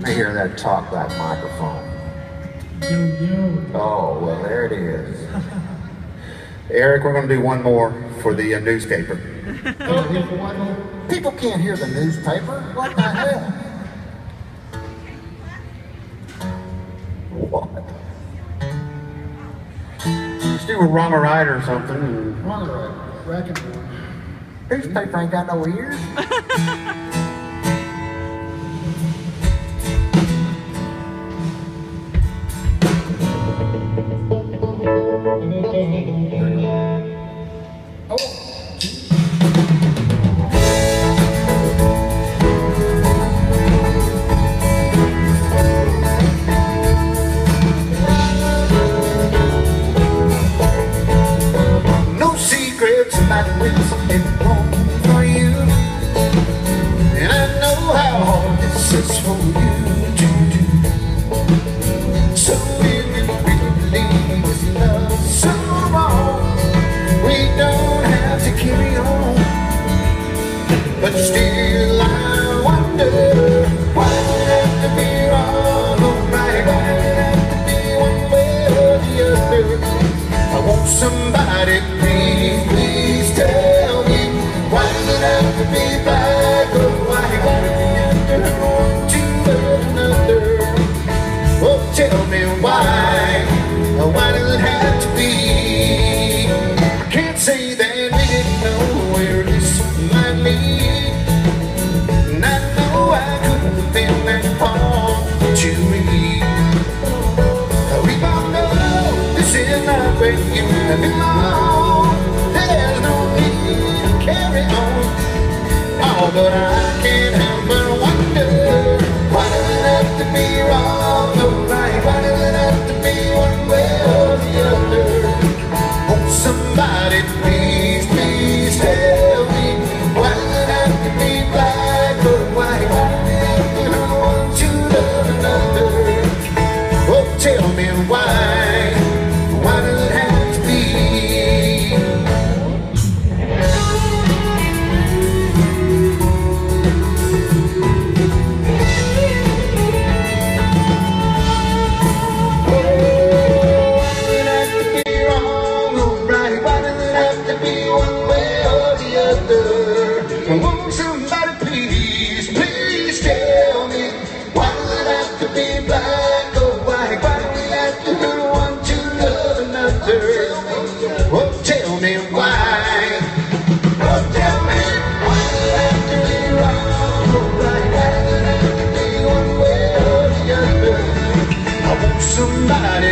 Let me hear that talk, that microphone. Yo. Oh, well, there it is. Eric, we're going to do one more for the newspaper. People can't hear the newspaper. What the hell? What? Let's do a wrong or right or something. Wrong or right? Reckon one. Newspaper ain't got no ears. No secrets about when something wrong for you, and I know how hard this is for you to do. So if you really this love so wrong, we don't have to carry on. But still I wonder, why does it have to be wrong or right? Why does it have to be one way or the other? I want somebody, please tell me, why does it have to be black or white? Why does it have to be one to another? Oh, tell me why does it have to be? I can't say that we didn't know where this might lead, and I know I couldn't have been that far to read. We both know this is not where you belong. There's no need to carry on. Oh, but I can't help but wonder, why does it have to be wrong or right? Why does it have to be one way or the other? Won't somebody please, please tell me, why does it have to be black or white? Why does it have to be one to love another? Oh, tell me why does it have to be? Won't somebody please, please tell me, why does it have to be black or white? Why do we have to do one to love another? Oh, tell me why. Oh, tell me, why does it have to be wrong or right? Why does it have to be one way or the other? I want somebody